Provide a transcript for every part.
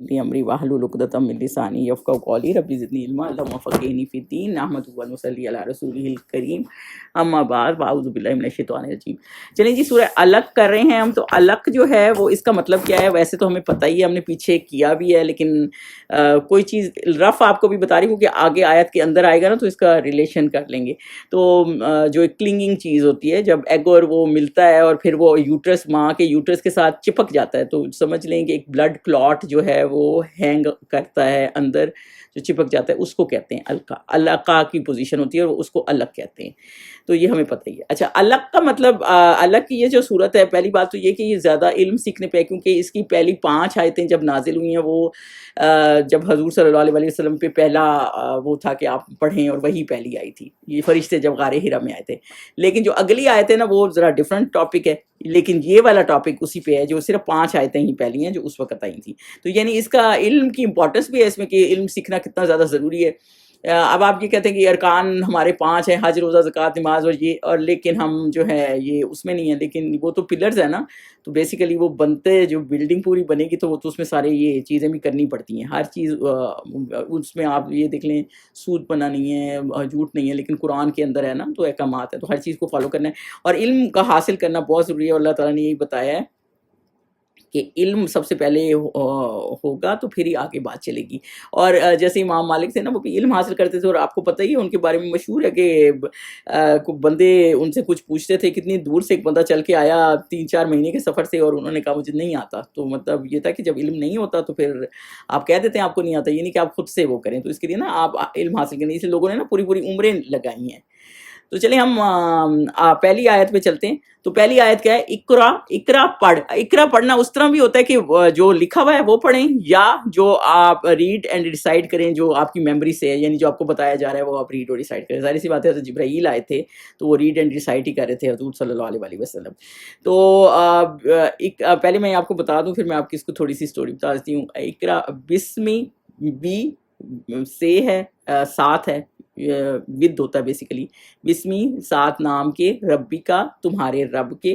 امری واحلل عقدۃ من لسانی یفقہوا قولی رب زدنی علما اللہم فقہنی فی الدین نحمدہ و نصلی علی رسولہ الکریم اما بعد فاعوذ باللہ من الشیطان الرجیم۔ چلیں جی سورہ علق کر رہے ہیں ہم، تو علق جو ہے وہ اس کا مطلب کیا ہے؟ ویسے تو ہمیں پتہ ہی ہے، ہم نے پیچھے کیا بھی ہے، لیکن کوئی چیز رف آپ کو بھی بتا رہی ہوں کہ آگے آیت کے اندر آئے گا نا تو اس کا ریلیشن کر لیں گے۔ تو جو ایک کلنگنگ چیز ہوتی ہے، جب ایگ اور وہ ملتا ہے اور پھر وہ یوٹرس، ماں کے یوٹرس کے ساتھ چپک جاتا ہے، تو سمجھ لیں کہ ایک بلڈ کلاٹ جو ہے وہ ہینگ کرتا ہے اندر، جو چپک جاتا ہے، اس کو کہتے ہیں علقہ۔ علقہ کی پوزیشن ہوتی ہے اور اس کو علق کہتے ہیں، تو یہ ہمیں پتہ ہی ہے۔ اچھا، علق کا مطلب، علق کی یہ جو صورت ہے، پہلی بات تو یہ کہ یہ زیادہ علم سیکھنے پہ ہے، کیونکہ اس کی پہلی 5 آیتیں جب نازل ہوئی ہیں وہ جب حضور صلی اللہ علیہ وسلم پہ پہلا وہ تھا کہ آپ پڑھیں، اور وہی پہلی آئی تھی، یہ فرشتے جب غار ہرا میں آئے تھے۔ لیکن جو اگلی آیتیں نا وہ ذرا ڈفرنٹ ٹاپک ہے، لیکن یہ والا ٹاپک اسی پہ ہے، جو صرف 5 آیتیں ہی پہلی ہیں جو اس وقت آئی تھیں۔ تو یعنی اس کا علم کی امپورٹنس بھی ہے اس میں، کہ علم سیکھنا کتنا زیادہ ضروری ہے۔ اب آپ یہ کہتے ہیں کہ ارکان ہمارے 5 ہیں، حج، روزہ، زکوٰۃ، نماز، اور لیکن ہم جو ہے یہ اس میں نہیں ہے، لیکن وہ تو پلرز ہیں نا، تو بیسیکلی وہ بنتے، جو بلڈنگ پوری بنے گی تو وہ تو اس میں سارے یہ چیزیں بھی کرنی پڑتی ہیں، ہر چیز اس میں آپ یہ دیکھ لیں، سود پنا نہیں ہے، جھوٹ نہیں ہے، لیکن قرآن کے اندر ہے نا، تو احکامات ہیں، تو ہر چیز کو فالو کرنا ہے، اور علم کا حاصل کرنا بہت ضروری ہے۔ اور اللہ تعالیٰ نے یہی بتایا ہے کہ علم سب سے پہلے ہوگا تو پھر ہی آگے بات چلے گی۔ اور جیسے امام مالک تھے نا، وہ بھی علم حاصل کرتے تھے، اور آپ کو پتہ ہی ہے ان کے بارے میں مشہور ہے کہ بندے ان سے کچھ پوچھتے تھے، کتنی دور سے ایک بندہ چل کے آیا 3-4 مہینے کے سفر سے، اور انہوں نے کہا مجھے نہیں آتا۔ تو مطلب یہ تھا کہ جب علم نہیں ہوتا تو پھر آپ کہہ دیتے ہیں آپ کو نہیں آتا، یہ نہیں کہ آپ خود سے وہ کریں، تو اس کے لیے نا آپ علم حاصل کریں۔ اس لیے لوگوں نے نا پوری پوری عمریں لگائی ہیں۔ تو چلیں ہم پہلی آیت پہ چلتے ہیں۔ تو پہلی آیت کیا ہے؟ اقرا، اقرا پڑھ۔ اقرا پڑھنا اس طرح بھی ہوتا ہے کہ جو لکھا ہوا ہے وہ پڑھیں، یا جو آپ ریڈ اینڈ ڈیسائیڈ کریں، جو آپ کی میموری سے ہے، یعنی جو آپ کو بتایا جا رہا ہے وہ آپ ریڈ اور ڈیسائیڈ کریں۔ ظاہر سی بات ہے، حضرت جبرائیل آئے تھے تو وہ ریڈ اینڈ ڈیسائیڈ ہی کر رہے تھے حضور صلی اللہ علیہ وسلم۔ تو پہلے میں آپ کو بتا دوں، پھر میں آپ کی اس کو تھوڑی سی اسٹوری بتا دیتی ہوں۔ اقرا بسمی، بی سے ہے، ساتھ ہے، ود ہوتا ہے بیسیکلی، بسمی ساتھ نام کے، ربی کا تمہارے رب کے،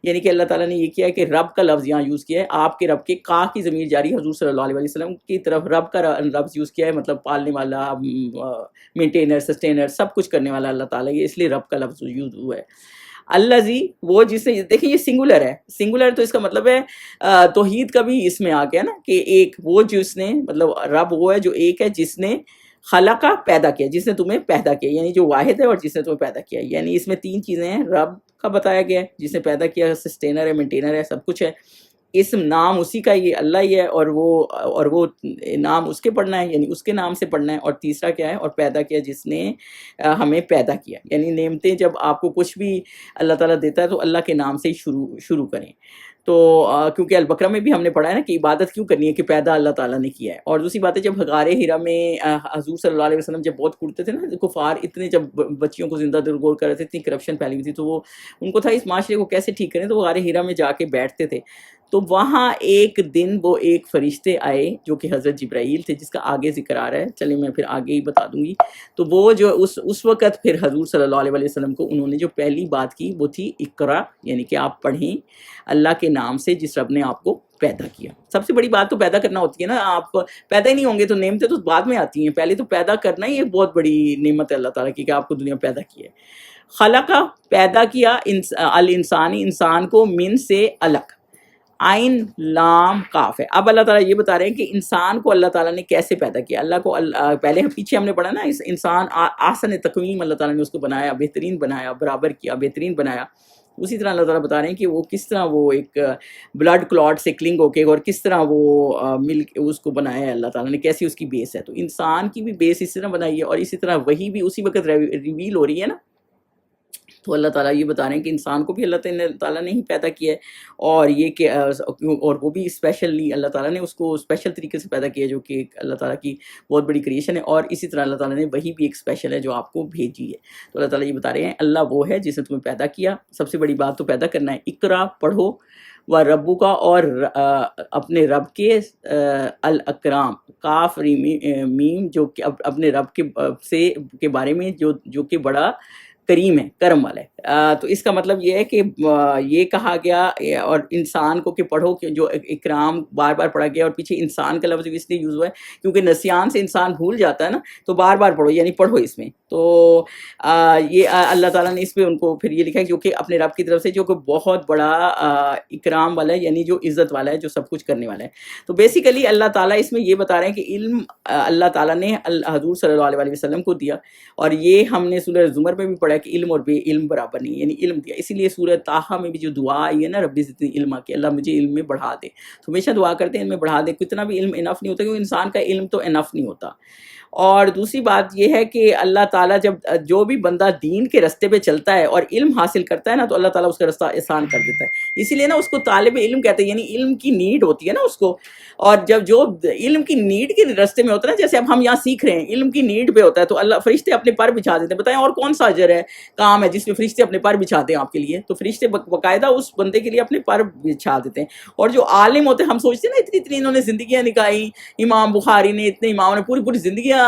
یعنی کہ اللہ تعالیٰ نے یہ کیا ہے کہ رب کا لفظ یہاں یوز کیا ہے، آپ کے رب کے، کا کی ضمیر جاری حضور صلی اللہ علیہ وسلم کی طرف، رب کا لفظ یوز کیا ہے، مطلب پالنے والا، مینٹینر، سسٹینر، سب کچھ کرنے والا اللہ تعالیٰ، یہ اس لیے رب کا لفظ یوز ہوا ہے۔ الذی، وہ جس نے، دیکھیں یہ سنگولر ہے، سنگولر تو اس کا مطلب ہے توحید کا بھی اس میں آ گیا نا، کہ ایک وہ جس نے، مطلب رب وہ ہے جو ایک ہے، جس نے خلقہ پیدا کیا، جس نے تمہیں پیدا کیا، یعنی جو واحد ہے اور جس نے تمہیں پیدا کیا، یعنی اس میں 3 چیزیں ہیں۔ رب کا بتایا گیا ہے، جس نے پیدا کیا، سسٹینر ہے، مینٹینر ہے، سب کچھ ہے، اسم نام اسی کا، یہ اللہ ہی ہے، اور وہ نام اس کے پڑھنا ہے، یعنی اس کے نام سے پڑھنا ہے، اور تیسرا کیا ہے؟ اور پیدا کیا، جس نے ہمیں پیدا کیا، یعنی نعمتیں جب آپ کو کچھ بھی اللہ تعالیٰ دیتا ہے تو اللہ کے نام سے ہی شروع کریں۔ تو کیونکہ البقرہ میں بھی ہم نے پڑھا ہے نا کہ عبادت کیوں کرنی ہے، کہ پیدا اللہ تعالیٰ نے کیا ہے۔ اور دوسری بات ہے، جب غار ہرا میں حضور صلی اللہ علیہ وسلم جب بہت کرتے تھے نا، کفار اتنے جب بچیوں کو زندہ درگور کر رہے تھے، اتنی کرپشن پھیلی ہوئی تھی، تو وہ ان کو تھا اس معاشرے کو کیسے ٹھیک کریں، تو وہ غار ہرا میں جا کے بیٹھتے تھے۔ تو وہاں ایک دن وہ ایک فرشتے آئے جو کہ حضرت جبرائیل تھے، جس کا آگے ذکر آ رہا ہے، چلیں میں پھر آگے ہی بتا دوں گی۔ تو وہ جو اس وقت پھر حضور صلی اللہ علیہ وسلم کو انہوں نے جو پہلی بات کی وہ تھی اقرا، یعنی کہ آپ پڑھیں اللہ کے نام سے جس رب نے آپ کو پیدا کیا۔ سب سے بڑی بات تو پیدا کرنا ہوتی ہے نا، آپ پیدا ہی نہیں ہوں گے تو نعمتیں تو بعد میں آتی ہیں، پہلے تو پیدا کرنا ہی ایک بہت بڑی نعمت ہے اللہ تعالیٰ کی، کہ آپ کو دنیا پیدا کی ہے۔ خلقہ، پیدا کیا، الانسانی، انسان کو، من سے، الگ، عین لام کاف ہے۔ اب اللہ تعالیٰ یہ بتا رہے ہیں کہ انسان کو اللہ تعالیٰ نے کیسے پیدا کیا۔ اللہ کو پہلے پیچھے ہم نے پڑھا نا، اس انسان احسن تقویم، اللہ تعالیٰ نے اس کو بنایا، بہترین بنایا، برابر کیا، بہترین بنایا۔ اسی طرح اللہ تعالیٰ بتا رہے ہیں کہ وہ کس طرح وہ ایک بلڈ کلاٹ سے کلنگ ہو کے، اور کس طرح وہ مل کے اس کو بنایا ہے اللہ تعالیٰ نے، کیسی اس کی بیس ہے۔ تو انسان کی بھی بیس اس طرح بنائی ہے، اور اسی طرح وہی بھی اسی وقت ریویل ہو رہی ہے نا۔ تو اللہ تعالیٰ یہ بتا رہے ہیں کہ انسان کو بھی اللہ تعالیٰ نے ہی پیدا کیا ہے، اور یہ کہ اور وہ بھی اسپیشلی اللہ تعالیٰ نے اس کو اسپیشل طریقے سے پیدا کیا، جو کہ اللہ تعالیٰ کی بہت بڑی کریشن ہے، اور اسی طرح اللہ تعالیٰ نے وہی بھی ایک اسپیشل ہے جو آپ کو بھیجی ہے۔ تو اللہ تعالیٰ یہ بتا رہے ہیں اللہ وہ ہے جس نے تمہیں پیدا کیا، سب سے بڑی بات تو پیدا کرنا ہے۔ اقرا، پڑھو، و ربو کا، اور اپنے رب کے، الاکرام، کاف میم، جو کہ اپنے رب کے سے کے بارے میں جو کہ بڑا کریم ہے، کرم والا ہے۔ تو اس کا مطلب یہ ہے کہ یہ کہا گیا اور انسان کو کہ پڑھو، کہ جو اکرام بار بار پڑھا گیا، اور پیچھے انسان کا لفظ اس لیے یوز ہوا ہے کیونکہ نسیان سے انسان بھول جاتا ہے نا، تو بار بار پڑھو، یعنی پڑھو اس میں۔ تو یہ اللہ تعالیٰ نے اس پہ ان کو پھر یہ لکھا ہے کیونکہ اپنے رب کی طرف سے جو کہ بہت بڑا اکرام والا ہے، یعنی جو عزت والا ہے، جو سب کچھ کرنے والا ہے۔ تو بیسیکلی اللہ تعالیٰ اس میں یہ بتا رہے ہیں کہ علم اللہ تعالیٰ نے حضور صلی اللہ علیہ وسلم کو دیا، اور یہ ہم نے سورہ زمر میں بھی پڑھا ہے کہ علم اور بے علم برابر نہیں، یعنی علم دیا۔ اسی لیے سورہ طٰہٰ میں بھی جو دعا آئی ہے نا، رب زدنی علما، کہ اللہ مجھے علم میں بڑھا دے، تو ہمیشہ دعا کرتے ہیں علم میں بڑھا دے۔ کتنا بھی علم انف نہیں ہوتا، کیونکہ انسان کا علم تو انف نہیں ہوتا۔ اور دوسری بات یہ ہے کہ اللہ تعالیٰ جب جو بھی بندہ دین کے رستے پہ چلتا ہے اور علم حاصل کرتا ہے نا، تو اللہ تعالیٰ اس کا رستہ آسان کر دیتا ہے۔ اسی لیے نا اس کو طالب علم کہتے ہیں، یعنی علم کی نیڈ ہوتی ہے نا اس کو۔ اور جب جو علم کی نیڈ کے رستے میں ہوتا ہے نا، جیسے اب ہم یہاں سیکھ رہے ہیں، علم کی نیڈ پہ ہوتا ہے، تو اللہ فرشتے اپنے پر بچھا دیتے ہیں۔ بتائیں اور کون سا اجر ہے، کام ہے جس میں فرشتے اپنے پر بچھاتے ہیں آپ کے لیے؟ تو فرشتے باقاعدہ اس بندے کے لیے اپنے پر بچھا دیتے ہیں۔ اور جو عالم ہوتے ہیں، ہم سوچتے ہیں نا اتنی انہوں نے زندگیاں نکائی، امام بخاری نے، اتنے اماموں نے پوری زندگیاں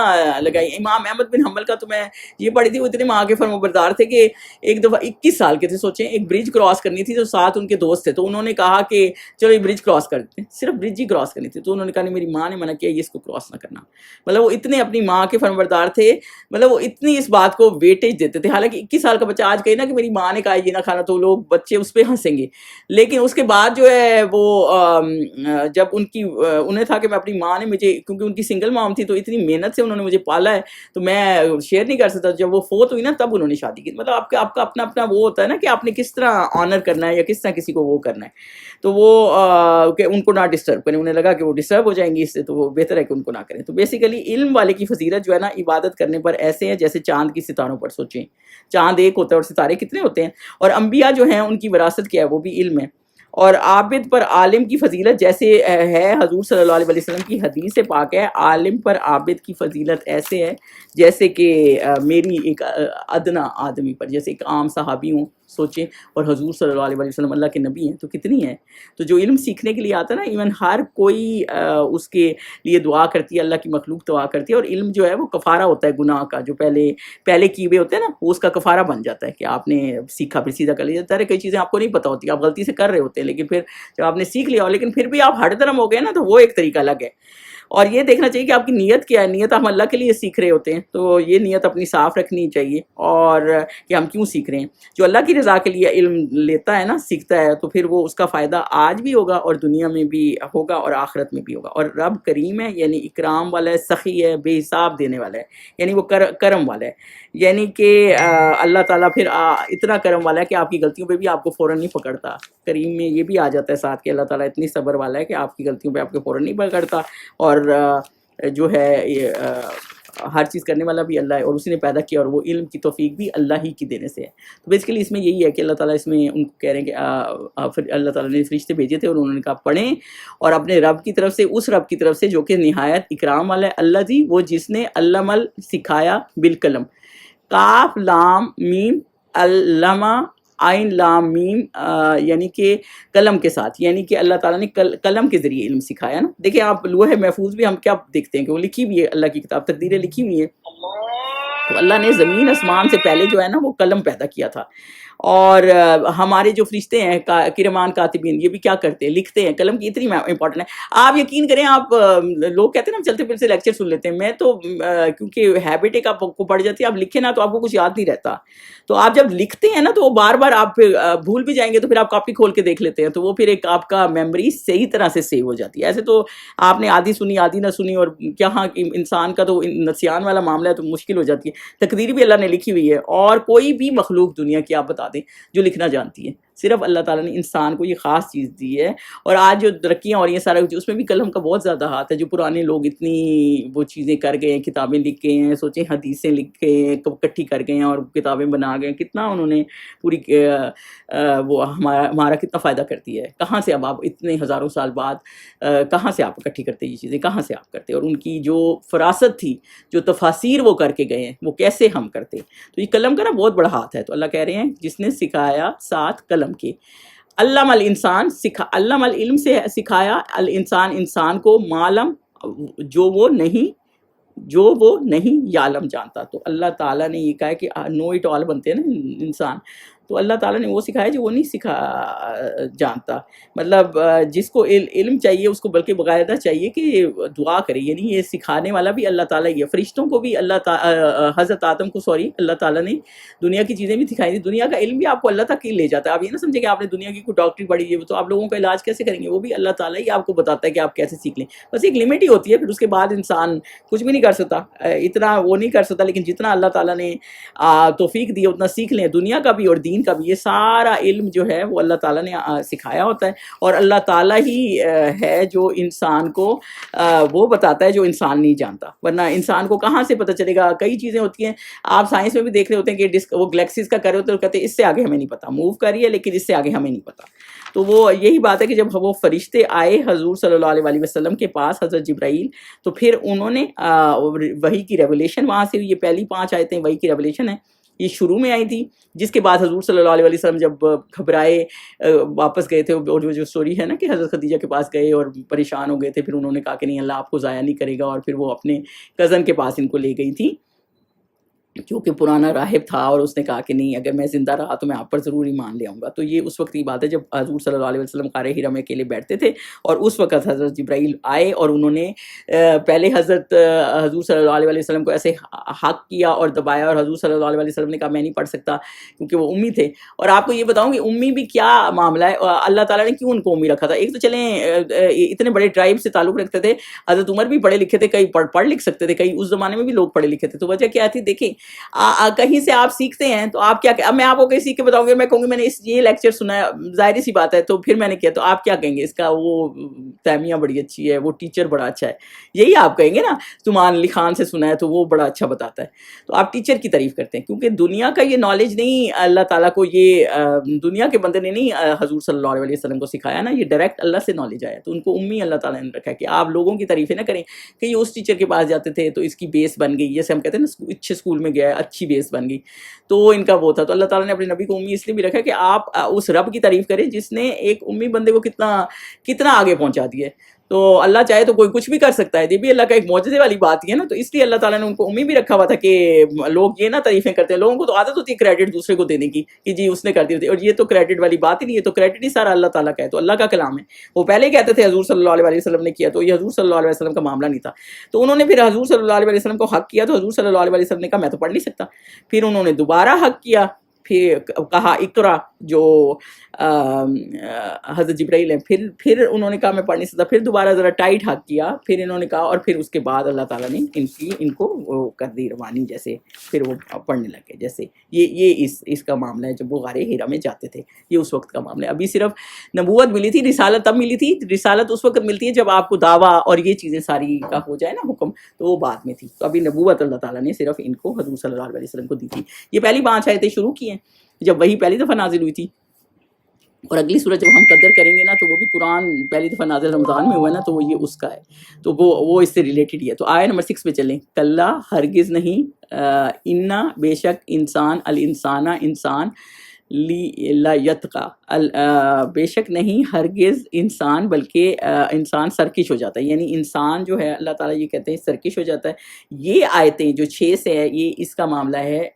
لگائی۔ امام احمد بن حنبل کا تو میں یہ پڑھی تھی، وہ اتنے ماں کے فرمانبردار تھے کہ ایک دفعہ 21 سال کے تھے، سوچیں ایک برج کراس کرنی تھی، تو ساتھ ان کے دوست تھے، تو انہوں نے کہا کہ چلو یہ برج کراس کر دیتے ہیں، صرف برج ہی کراس کرنی تھی، تو انہوں نے کہا نہیں، میری ماں نے منع کیا، یہ اس کو کراس نہ کرنا۔ مطلب وہ اتنے اپنی ماں کے فرمانبردار تھے، مطلب وہ اتنی اس بات کو ویٹیج دیتے تھے۔ حالانکہ 21 سال کا بچہ آج کہے نا کہ میری ماں نے کہا یہ نہ کھانا، تو لوگ بچے اس پہ ہنسیں گے، لیکن اس کے بعد جو ہے وہ جب انہیں تھا کہ میں اپنی ماں نے مجھے، کیونکہ ان کی سنگل مام تھی، تو اتنی محنت سے انہوں نے مجھے پالا ہے، تو میں شیئر نہیں کر سکتا۔ جب وہ فوت ہوئی نا، تب انہوں نے شادی کی۔ مطلب آپ کا اپنا اپنا وہ ہوتا ہے نا کہ آپ نے کس طرح آنر کرنا ہے، یا کس طرح کسی کو وہ کرنا ہے۔ تو وہ کہ ان کو نہ ڈسٹرب کریں، انہیں لگا کہ وہ ڈسٹرب ہو جائیں گی اس سے، تو وہ بہتر ہے کہ ان کو نہ کریں۔ تو بیسیکلی علم والے کی فضیلت جو ہے نا، عبادت کرنے پر ایسے ہے جیسے چاند کی ستاروں پر۔ سوچیں چاند ایک ہوتا ہے اور ستارے کتنے ہوتے ہیں۔ اور انبیاء جو ہیں ان کی وراثت کیا ہے، وہ بھی علم ہے۔ اور عابد پر عالم کی فضیلت جیسے ہے، حضور صلی اللہ علیہ وسلم کی حدیث پاک ہے، عالم پر عابد کی فضیلت ایسے ہے جیسے کہ میری ایک ادنا آدمی پر، جیسے ایک عام صحابی ہوں، سوچیں، اور حضور صلی اللہ علیہ وسلم اللہ کے نبی ہیں، تو کتنی ہے۔ تو جو علم سیکھنے کے لیے آتا ہے نا، ایون ہر کوئی اس کے لیے دعا کرتی ہے، اللہ کی مخلوق دعا کرتی ہے۔ اور علم جو ہے وہ کفارہ ہوتا ہے گناہ کا، جو پہلے کیے ہوئے ہوتے ہیں نا، وہ اس کا کفارہ بن جاتا ہے کہ آپ نے سیکھا پھر سیدھا کر لیا جاتا ہے۔ کئی چیزیں آپ کو نہیں پتہ ہوتی، آپ غلطی سے کر رہے ہوتے ہیں، لیکن پھر جب آپ نے سیکھ لیا ہو، لیکن پھر بھی آپ ہٹ درم ہو گئے نا، تو وہ ایک طریقہ الگ ہے۔ اور یہ دیکھنا چاہیے کہ آپ کی نیت کیا ہے۔ نیت ہم اللہ کے لیے سیکھ رہے ہوتے ہیں، تو یہ نیت اپنی صاف رکھنی چاہیے، اور کہ ہم کیوں سیکھ رہے ہیں۔ جو اللہ کی رضا کے لیے علم لیتا ہے نا، سیکھتا ہے، تو پھر وہ اس کا فائدہ آج بھی ہوگا، اور دنیا میں بھی ہوگا، اور آخرت میں بھی ہوگا۔ اور رب کریم ہے، یعنی اکرام والا ہے، سخی ہے، بے حساب دینے والا ہے، یعنی وہ کرم والا ہے۔ یعنی کہ اللہ تعالیٰ پھر اتنا کرم والا ہے کہ آپ کی غلطیوں پہ بھی آپ کو فوراً نہیں پکڑتا۔ کریم میں یہ بھی آ جاتا ہے ساتھ کہ اللہ تعالیٰ اتنی صبر والا ہے کہ آپ کی غلطیوں پہ آپ کو فوراً نہیں پکڑتا، اور جو ہے ہر چیز کرنے والا بھی اللہ ہے، اور اسی نے پیدا کیا، اور وہ علم کی توفیق بھی اللہ ہی کی دینے سے ہے۔ تو بیسیکلی اس میں یہی ہے کہ اللہ تعالیٰ اس میں ان کو کہہ رہے ہیں کہ پھر اللہ تعالیٰ نے فرشتے بھیجے تھے، اور انہوں نے کہا پڑھیں، اور اپنے رب کی طرف سے، اس رب کی طرف سے جو کہ نہایت اکرام والا ہے، اللہ جی، وہ جس نے علم سکھایا بالقلم، کاف لام میم علامہ عین لام میم، یعنی کہ قلم کے ساتھ، یعنی کہ اللہ تعالیٰ نے قلم کے ذریعے علم سکھایا نا۔ دیکھیں آپ لوح محفوظ بھی ہم کیا دیکھتے ہیں کہ وہ لکھی ہوئی ہے، اللہ کی کتاب، تقدیریں لکھی ہوئی ہیں۔ تو اللہ نے زمین آسمان سے پہلے جو ہے نا وہ قلم پیدا کیا تھا۔ اور ہمارے جو فرشتے ہیں کرمان کاتبین، یہ بھی کیا کرتے ہیں، لکھتے ہیں۔ قلم کی اتنی امپورٹنٹ ہے، آپ یقین کریں، آپ لوگ کہتے ہیں نا ہم چلتے پھرتے لیکچر سن لیتے ہیں، میں تو کیونکہ ہیبٹ ایک آپ کو پڑ جاتی ہے، آپ لکھیں نا تو آپ کو کچھ یاد نہیں رہتا، تو آپ جب لکھتے ہیں نا تو وہ بار بار آپ بھول بھی جائیں گے، تو پھر آپ کاپی کھول کے دیکھ لیتے ہیں، تو وہ پھر ایک آپ کا میموری صحیح طرح سے سیو ہو جاتی ہے۔ ایسے تو آپ نے آدھی سنی آدھی نہ سنی، اور کہاں انسان کا تو نسیان والا معاملہ ہے، تو مشکل ہو جاتی ہے۔ تقدیر بھی اللہ نے لکھی ہوئی ہے، اور کوئی بھی مخلوق دنیا کی آپ بتا دیں جو لکھنا جانتی ہے، صرف اللہ تعالیٰ نے انسان کو یہ خاص چیز دی ہے۔ اور آج جو ترقیاں ہو رہی ہیں سارا کچھ، اس میں بھی قلم کا بہت زیادہ ہاتھ ہے۔ جو پرانے لوگ اتنی وہ چیزیں کر گئے ہیں، کتابیں لکھ گئے ہیں، سوچیں حدیثیں لکھ گئے ہیں، اکٹھی کر گئے ہیں اور کتابیں بنا گئے ہیں، کتنا انہوں نے پوری وہ ہمارا کتنا فائدہ کرتی ہے۔ کہاں سے اب آپ اتنے ہزاروں سال بعد کہاں سے آپ اکٹھی کرتے یہ چیزیں، کہاں سے آپ کرتے، اور ان کی جو فراست تھی، جو تفاسیر وہ کر کے گئے ہیں، وہ کیسے ہم کرتے۔ تو یہ قلم کا نا بہت بڑا ہاتھ ہے۔ تو اللہ کہہ رہے ہیں جس نے سکھایا ساتھ قلم کے، علم الانسان، علم العلم سے سکھایا الانسان، انسان کو، معلم جو وہ نہیں جو وہ نہیں یعلم جانتا. تو اللہ تعالیٰ نے یہ کہا ہے کہ نو اٹ آل بنتے ہیں نا انسان, تو اللہ تعالیٰ نے وہ سکھایا جو وہ نہیں جانتا. مطلب جس کو علم چاہیے اس کو بلکہ باقاعدہ چاہیے کہ دعا کرے, یعنی یہ سکھانے والا بھی اللہ تعالیٰ ہی ہے. فرشتوں کو بھی حضرت آدم کو اللہ تعالیٰ نے دنیا کی چیزیں بھی سکھائی تھی. دنیا کا علم بھی آپ کو اللہ تک ہی لے جاتا ہے. آپ یہ نہ سمجھے کہ آپ نے دنیا کی کوئی ڈاکٹری پڑھی ہے تو آپ لوگوں کا علاج کیسے کریں گے, وہ بھی اللہ تعالیٰ ہی آپ کو بتاتا ہے کہ آپ کیسے سیکھ لیں. بس ایک لمٹ ہی ہوتی ہے, پھر اس کے بعد انسان کچھ بھی نہیں کر سکتا, اتنا وہ نہیں کر سکتا. لیکن جتنا اللہ تعالیٰ نے توفیق دی اتنا سیکھ لیں, دنیا کا بھی اور دین کا بھی. یہ سارا علم جو ہے وہ اللہ تعالیٰ نے سکھایا ہوتا ہے, اور اللہ تعالیٰ ہی ہے جو انسان کو وہ بتاتا ہے جو انسان نہیں جانتا. ورنہ انسان کو کہاں سے پتہ چلے گا؟ کئی چیزیں ہوتی ہیں, آپ سائنس میں بھی دیکھ رہے ہوتے ہیں کہ وہ گلیکسیز کا کر رہے ہوتے ہیں, کہتے ہیں اس سے آگے ہمیں نہیں پتا, موو کر رہی ہے لیکن اس سے آگے ہمیں نہیں پتا. تو وہ یہی بات ہے کہ جب وہ فرشتے آئے حضور صلی اللہ علیہ وسلم کے پاس, حضرت جبرائیل, تو پھر انہوں نے وحی کی ریولیشن وہاں سے, یہ پہلی 5 آیتیں وحی کی ریولیشن ہے, یہ شروع میں آئی تھی. جس کے بعد حضور صلی اللہ علیہ وسلم جب گھبرائے واپس گئے تھے, اور جو سٹوری ہے نا کہ حضرت خدیجہ کے پاس گئے اور پریشان ہو گئے تھے, پھر انہوں نے کہا کہ نہیں اللہ آپ کو ضائع نہیں کرے گا, اور پھر وہ اپنے کزن کے پاس ان کو لے گئی تھی جو کہ پرانا راہب تھا, اور اس نے کہا کہ نہیں اگر میں زندہ رہا تو میں آپ پر ضرور ایمان لے آؤں گا. تو یہ اس وقت کی بات ہے جب حضور صلی اللہ علیہ وسلم غار حرا میں اکیلے بیٹھتے تھے, اور اس وقت حضرت جبرائیل آئے اور انہوں نے پہلے حضور صلی اللہ علیہ وسلم کو ایسے حق کیا اور دبایا, اور حضور صلی اللہ علیہ وسلم نے کہا میں نہیں پڑھ سکتا کیونکہ وہ امی تھے. اور آپ کو یہ بتاؤں کہ امی بھی کیا معاملہ ہے, اللہ تعالیٰ نے کیوں ان کو امی رکھا تھا. ایک تو چلیں اتنے بڑے ٹرائب سے تعلق رکھتے تھے, حضرت عمر بھی پڑھے لکھے تھے, کئی پڑھ لکھ سکتے تھے, کئی اس زمانے میں بھی لوگ پڑھے لکھے تھے. تو وجہ کیا تھی دیکھیں, کہیں سے آپ سیکھتے ہیں تو آپ کیا, اب میں آپ کو کہیں سیکھ کے بتاؤں گی, میں کہوں گی میں نے یہ لیکچر سنا ہے, ظاہری سی بات ہے, تو پھر میں نے کیا, تو آپ کیا کہیں گے اس کا, وہ تیمیہ بڑی اچھی ہے, وہ ٹیچر بڑا اچھا ہے, یہی آپ کہیں گے نا. سمان علی خان سے سنا ہے تو وہ بڑا اچھا بتاتا ہے, تو آپ ٹیچر کی تعریف کرتے ہیں. کیونکہ دنیا کا یہ نالج نہیں, اللہ تعالیٰ کو یہ دنیا کے بندے نے نہیں حضور صلی اللہ علیہ وسلم کو سکھایا نا, یہ ڈائریکٹ اللہ سے نالج آیا. تو ان کو امی اللہ تعالیٰ نے رکھا ہے کہ آپ لوگوں کی تعریفیں نہ کریں کہ یہ اس ٹیچر کے پاس جاتے تھے تو اس کی بیس بن گئی, جیسے ہم کہتے ہیں نا اچھے اسکول میں گیا, اچھی بیس بن گئی, تو ان کا وہ تھا. تو اللہ تعالیٰ نے اپنے نبی کو امی اس لیے بھی رکھا کہ آپ اس رب کی تعریف کریں جس نے ایک امی بندے کو کتنا آگے پہنچا دیا ہے. تو اللہ چاہے تو کوئی کچھ بھی کر سکتا ہے, یہ بھی اللہ کا ایک معجزے والی بات ہی ہے نا. تو اس لیے اللہ تعالیٰ نے ان کو امی بھی رکھا ہوا تھا کہ لوگ یہ نہ تعریفیں کرتے ہیں, لوگوں کو تو عادت ہوتی ہے کریڈٹ دوسرے کو دینے کی کہ جی اس نے کر دی ہوتی ہے, اور یہ تو کریڈٹ والی بات ہی نہیں ہے, تو کریڈٹ ہی سارا اللہ تعالیٰ کا ہے, تو اللہ کا کلام ہے. وہ پہلے کہتے تھے حضور صلی اللہ علیہ وسلم نے کیا, تو یہ حضور صلی اللہ علیہ وسلم کا معاملہ نہیں تھا. تو انہوں نے پھر حضور صلی اللہ علیہ وسلم کو حق کیا, تو حضور صلی اللہ علیہ وسلم نے کہا میں تو پڑھ نہیں سکتا. پھر انہوں نے دوبارہ حق کیا, پھر کہا اقرا, جو حضرت جبرائیل ہیں, پھر انہوں نے کہا میں پڑھ نہیں سکتا. پھر دوبارہ ذرا ٹائٹ حق کیا, پھر انہوں نے کہا, اور پھر اس کے بعد اللہ تعالیٰ نے ان کو وہ کر دی روانی, جیسے پھر وہ پڑھنے لگے. جیسے یہ اس کا معاملہ ہے جب وہ غار حرا میں جاتے تھے, یہ اس وقت کا معاملہ ہے. ابھی صرف نبوت ملی تھی, رسالت تب ملی تھی. رسالت اس وقت ملتی ہے جب آپ کو دعویٰ اور یہ چیزیں ساری کا ہو جائے نا حکم, تو وہ بعد میں تھی. تو ابھی نبوت اللہ تعالیٰ نے صرف ان کو حضور صلی اللہ علیہ وسلم کو دی تھی. یہ پہلی 5 آیتیں شروع کی ہیں جب وہی پہلی دفعہ نازل ہوئی تھی. اور اگلی سورج جب ہم قدر کریں گے نا, تو وہ بھی قرآن پہلی دفعہ نازل رمضان میں ہوا ہے نا, تو وہ یہ اس کا ہے, تو وہ اس سے ریلیٹڈ ہی ہے. تو آیت نمبر 6 پہ چلیں. کلا ہرگز نہیں, انا بے شک انسان, الانسانہ انسان, لا یتقا بے شک نہیں ہرگز انسان, بلکہ انسان سرکش ہو جاتا ہے. یعنی انسان جو ہے اللہ تعالیٰ یہ کہتے ہیں سرکش ہو جاتا ہے. یہ آیتیں جو 6 سے ہے, یہ اس کا معاملہ ہے.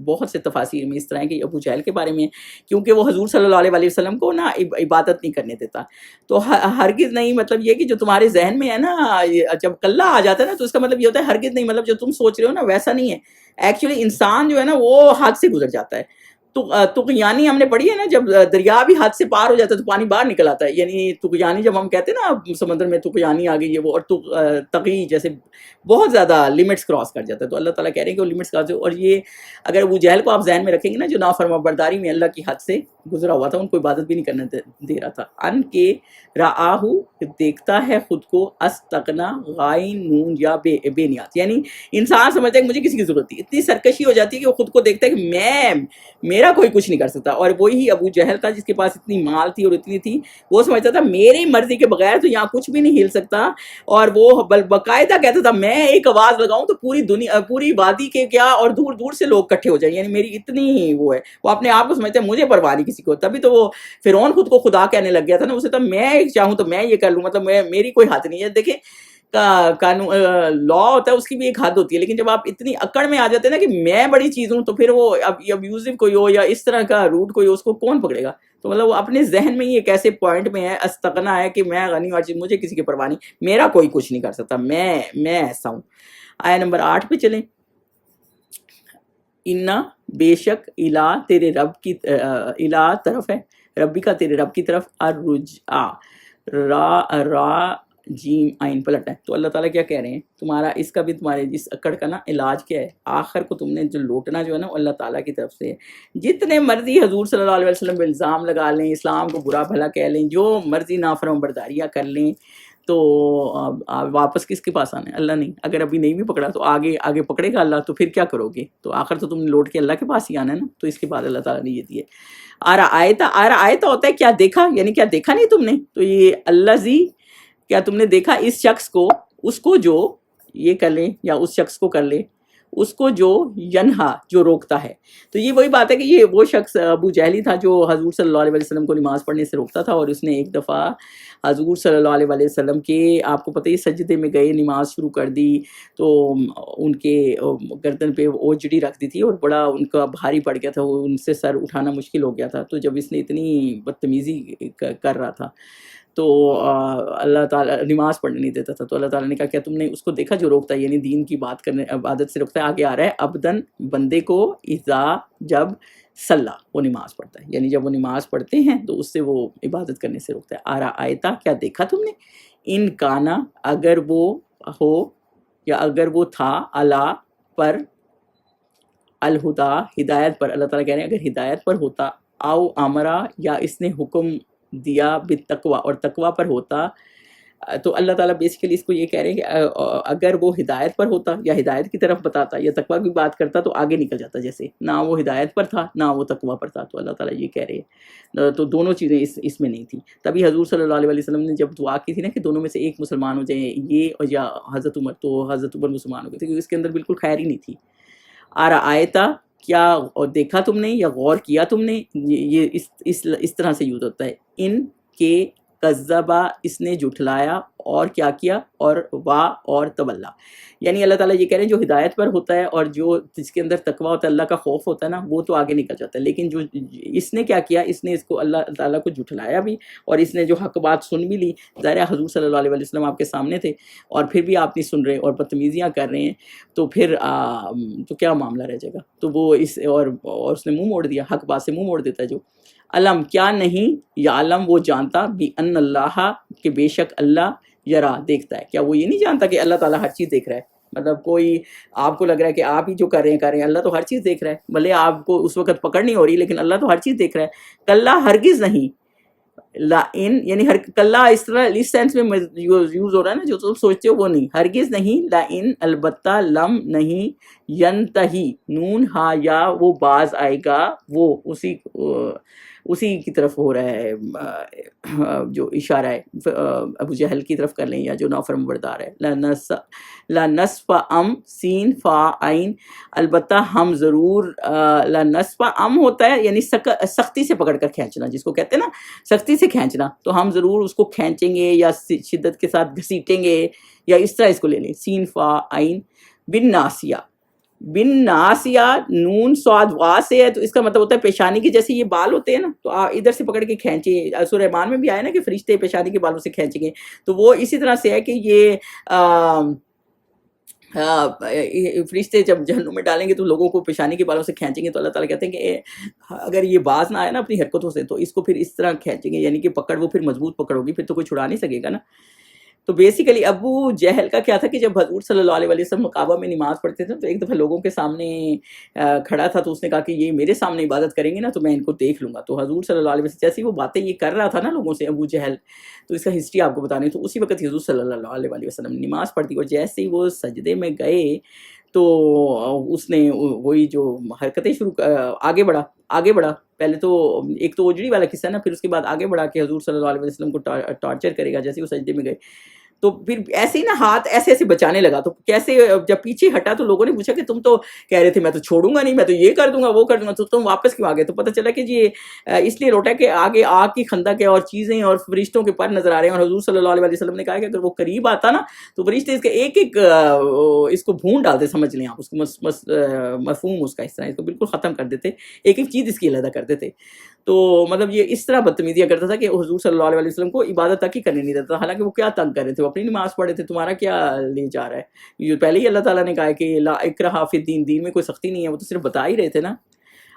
بہت سے تفاسیر میں اس طرح ہے کہ ابو جہل کے بارے میں, کیونکہ وہ حضور صلی اللہ علیہ وسلم کو نا عبادت نہیں کرنے دیتا. تو ہرگز نہیں مطلب یہ کہ جو تمہارے ذہن میں ہے نا, جب کلّا آ جاتا ہے نا, تو اس کا مطلب یہ ہوتا ہے ہرگز نہیں, مطلب جو تم سوچ رہے ہو نا ویسا نہیں ہے. ایکچولی انسان جو ہے نا وہ حد سے گزر جاتا ہے. طغیانی ہم نے پڑھی ہے نا, جب دریا بھی حد سے پار ہو جاتا ہے تو پانی باہر نکل آتا ہے. یعنی طغیانی جب ہم کہتے ہیں نا سمندر میں طغیانی آ گئی ہے وہ, اور تغی جیسے بہت زیادہ لمٹس کراس کر جاتا ہے. تو اللہ تعالیٰ کہہ رہے ہیں کہ وہ لمٹس کراس. اور یہ اگر ابو جہل کو آپ ذہن میں رکھیں گے نا, جو نافرما برداری میں اللہ کی حد سے گزرا ہوا تھا, ان کو عبادت بھی نہیں کرنے دے رہا تھا. ان کے رآہو دیکھتا ہے خود کو, استغنا غائن نون یا بے نیاز, یعنی انسان سمجھتا ہے کہ مجھے کسی کی ضرورت تھی. اتنی سرکشی ہو جاتی ہے کہ وہ خود کو دیکھتا ہے کہ میرا کوئی کچھ نہیں کر سکتا. اور وہی ابو جہل تھا جس کے پاس اتنی مال تھی اور اتنی تھی, وہ سمجھتا تھا میری مرضی کے بغیر تو یہاں کچھ بھی نہیں ہل سکتا. اور وہ باقاعدہ کہتا تھا میں ایک آواز لگاؤں تو پوری دنیا, پوری وادی کے کیا اور دور دور سے لوگ اکٹھے ہو جائیں, یعنی میری اتنی وہ ہے. وہ اپنے آپ کو سمجھتا ہے مجھے پرواہ نہیں کسی کو. تبھی تو وہ فرعون خود کو خدا کہنے لگ گیا تھا نا, اسے تو میں چاہوں تو میں یہ کر لوں, مطلب میری کوئی حد نہیں ہے. دیکھیں کا قانون لا ہوتا ہے اس کی بھی ایک حد ہوتی ہے، لیکن جب آپ اتنی اکڑ میں آ جاتے ہیں نا کہ میں بڑی چیز ہوں، تو پھر وہ اب ابیوزو کوئی ہو یا اس طرح کا روٹ کوئی ہو، اس کو کون پکڑے گا؟ تو مطلب وہ اپنے ذہن میں ہی ایک ایسے پوائنٹ میں ہے، استغنا ہے کہ میں غنی ہوں، مجھے کسی کی پرواہ نہیں، میرا کوئی کچھ نہیں کر سکتا، میں ایسا ہوں۔ آیا نمبر 8 پہ چلیں۔ انا بے شک الہ تیرے رب کی الہ طرف ہے، ربی کا تیرے رب کی طرف، الرجع را جیم آئین پلٹ ہے۔ تو اللہ تعالیٰ کیا کہہ رہے ہیں، تمہارا اس کا بھی تمہارے اس اکڑ کا نا علاج کیا ہے، آخر کو تم نے جو لوٹنا جو ہے نا وہ اللہ تعالیٰ کی طرف سے ہے۔ جتنے مرضی حضور صلی اللہ علیہ وسلم پہ الزام لگا لیں، اسلام کو برا بھلا کہہ لیں، جو مرضی نافرمان برداریاں کر لیں، تو واپس کس کے پاس آنا ہے؟ اللہ نہیں۔ اگر ابھی نہیں بھی پکڑا تو آگے پکڑے گا اللہ، تو پھر کیا کرو گے؟ تو آخر تو تم نے لوٹ کے اللہ کے پاس ہی آنا ہے نا۔ تو اس کے بعد اللہ تعالیٰ نے یہ دیے آرا آیتا ہوتا ہے کیا دیکھا، یعنی کیا دیکھا نہیں تم نے؟ تو یہ اللہ زی، کیا تم نے دیکھا اس شخص کو، اس کو جو یہ کر لیں، یا اس شخص کو کر لیں، اس کو جو ینہا جو روکتا ہے۔ تو یہ وہی بات ہے کہ یہ وہ شخص ابو جہلی تھا جو حضور صلی اللہ علیہ وسلم کو نماز پڑھنے سے روکتا تھا، اور اس نے ایک دفعہ حضور صلی اللہ علیہ وسلم کے، آپ کو پتہ ہے سجدے میں گئے، نماز شروع کر دی، تو ان کے گردن پہ اوجڑی رکھ دی تھی اور بڑا ان کا بھاری پڑ گیا تھا، وہ ان سے سر اٹھانا مشکل ہو گیا تھا۔ تو جب اس نے اتنی بدتمیزی کر رہا تھا تو اللہ تعالیٰ نماز پڑھنے نہیں دیتا تھا، تو اللہ تعالیٰ نے کہا کیا تم نے اس کو دیکھا جو روکتا ہے، یعنی دین کی بات کرنے، عبادت سے روکتا ہے۔ آگے آ رہا ہے ابدن، بندے کو، اذا جب صلی وہ نماز پڑھتا ہے، یعنی جب وہ نماز پڑھتے ہیں تو اس سے وہ عبادت کرنے سے روکتا ہے۔ آرا آیتا کیا دیکھا تم نے، ان کانا اگر وہ ہو یا اگر وہ تھا، اللہ پر، الہدا ہدایت پر، اللہ تعالیٰ کہہ رہے ہیں اگر ہدایت پر ہوتا، او امرا یا اس نے حکم دیا بالتقوی اور تقوی پر ہوتا، تو اللہ تعالیٰ بیسیکلی اس کو یہ کہہ رہے ہیں کہ اگر وہ ہدایت پر ہوتا یا ہدایت کی طرف بتاتا یا تقوی کی بات کرتا تو آگے نکل جاتا، جیسے نہ وہ ہدایت پر تھا نہ وہ تقوی پر تھا، تو اللہ تعالیٰ یہ کہہ رہے ہیں تو دونوں چیزیں اس میں نہیں تھیں۔ تبھی حضور صلی اللہ علیہ وسلم نے جب دعا کی تھی نا کہ دونوں میں سے ایک مسلمان ہو جائیں، یہ اور یا حضرت عمر، تو حضرت عمر مسلمان ہو گئے تھے کیونکہ اس کے اندر بالکل خیر ہی نہیں تھی۔ آرا آیتا کیا دیکھا تم نے یا غور کیا تم نے، یہ اس طرح سے یوز ہوتا ہے، ان کے کذبا اس نے جھٹلایا، اور کیا کیا، اور اور تولا، یعنی اللہ تعالیٰ یہ کہہ رہے ہیں جو ہدایت پر ہوتا ہے اور جو جس کے اندر تقوی ہوتا ہے، اللہ کا خوف ہوتا ہے نا، وہ تو آگے نکل جاتا ہے، لیکن جو اس نے کیا کیا، اس نے اس کو اللہ تعالیٰ کو جھٹلایا بھی، اور اس نے جو حق بات سن بھی لی، ظاہر ہے حضور صلی اللہ علیہ وسلم آپ کے سامنے تھے اور پھر بھی آپ نہیں سن رہے اور بدتمیزیاں کر رہے ہیں، تو پھر تو کیا معاملہ رہ جائے گا؟ تو وہ اور اس نے منہ موڑ دیا، حق بات سے منہ موڑ دیتا ہے جو۔ علم کیا نہیں، یا علم وہ جانتا، بھی ان اللہ کہ بے شک اللہ، یرا دیکھتا ہے، کیا وہ یہ نہیں جانتا کہ اللہ تعالیٰ ہر چیز دیکھ رہا ہے؟ مطلب کوئی آپ کو لگ رہا ہے کہ آپ ہی جو کر رہے ہیں، اللہ تو ہر چیز دیکھ رہا ہے، بھلے آپ کو اس وقت پکڑ نہیں ہو رہی لیکن اللہ تو ہر چیز دیکھ رہا ہے۔ کلا ہرگز نہیں، لا ان یعنی کلا اس طرح اس سینس میں یوز ہو رہا ہے نا، جو تم سوچتے ہو وہ نہیں، ہرگز نہیں، لا ان البتہ، لم نہیں، ینتہی نون ہا یا وہ باز آئے گا، وہ اسی کی طرف ہو رہا ہے جو اشارہ ہے ابو جہل کی طرف کر لیں یا جو نافرمان بردار ہے۔ لنصف ام سین فا عین، البتہ ہم ضرور، لنصف ام ہوتا ہے یعنی سختی سے پکڑ کر کھینچنا، جس کو کہتے ہیں نا سختی سے کھینچنا، تو ہم ضرور اس کو کھینچیں گے یا شدت کے ساتھ گھسیٹیں گے، یا اس طرح اس کو لے لیں، سین فا عین، بن ناسیہ، بن ناسیہ نون صاد وا سے ہے، تو اس کا مطلب ہوتا ہے پیشانی کے جیسے یہ بال ہوتے ہیں نا، تو آپ ادھر سے پکڑ کے کھینچیں، سورہ رحمان میں بھی آیا نا کہ فرشتے پیشانی کے بالوں سے کھینچیں گے، تو وہ اسی طرح سے ہے کہ یہ فرشتے جب جہنم میں ڈالیں گے تو لوگوں کو پیشانی کے بالوں سے کھینچیں گے، تو اللہ تعالیٰ کہتے ہیں کہ اگر یہ باز نہ آئے نا اپنی حرکتوں سے تو اس کو پھر اس طرح کھینچیں گے، یعنی کہ پکڑ وہ پھر مضبوط پکڑ ہوگی، پھر تو کوئی چھڑا نہیں سکے گا نا۔ تو بیسیکلی ابو جہل کا کیا تھا کہ جب حضور صلی اللہ علیہ وسلم مکعبہ میں نماز پڑھتے تھے تو ایک دفعہ لوگوں کے سامنے کھڑا تھا، تو اس نے کہا کہ یہ میرے سامنے عبادت کریں گے نا تو میں ان کو دیکھ لوں گا۔ تو حضور صلی اللہ علیہ وسلم جیسے وہ باتیں یہ کر رہا تھا نا لوگوں سے، ابو جہل، تو اس کا ہسٹری آپ کو بتانی، تو اسی وقت حضور صلی اللہ علیہ وسلم نے نماز پڑھ دی، اور جیسے ہی وہ سجدے میں گئے تو اس نے وہی جو حرکتیں آگے بڑھا، پہلے تو ایک تو اوجڑی والا قصہ نا، پھر اس کے بعد آگے بڑھا کہ حضور صلی اللہ علیہ وسلم کو ٹارچر کرے گا، جیسے وہ سجدے میں گئے تو پھر ایسے ہی نا ہاتھ ایسے ایسے بچانے لگا. تو کیسے جب پیچھے ہٹا تو لوگوں نے پوچھا کہ تم تو کہہ رہے تھے میں تو چھوڑوں گا نہیں, میں تو یہ کر دوں گا وہ کر دوں گا, تو تم واپس کیوں آ گئے؟ تو پتہ چلا کہ جی اس لیے لوٹا کہ آگے آگ کی خندق ہے اور چیزیں اور فرشتوں کے پر نظر آ رہے ہیں, اور حضور صلی اللہ علیہ وسلم نے کہا کہ اگر وہ قریب آتا نا تو فرشتے اس کے ایک ایک اس کو بھون ڈالتے, سمجھ لیں آپ اس کو مفہوم اس کا اس طرح اس کو بالکل ختم کر دیتے, ایک ایک چیز اس کی علیحدہ کر دیتے. تو مطلب یہ اس طرح بدتمیزیاں کرتا تھا کہ حضور صلی اللہ علیہ وسلم کو عبادت تک ہی کرنے نہیں دیتا, حالانکہ وہ کیا تنگ کر رہے تھے, وہ اپنی نماز پڑھے تھے, تمہارا کیا لے جا رہا ہے. یہ پہلے ہی اللہ تعالیٰ نے کہا ہے کہ لا اکراہ فی الدین, دین میں کوئی سختی نہیں ہے, وہ تو صرف بتا ہی رہے تھے نا.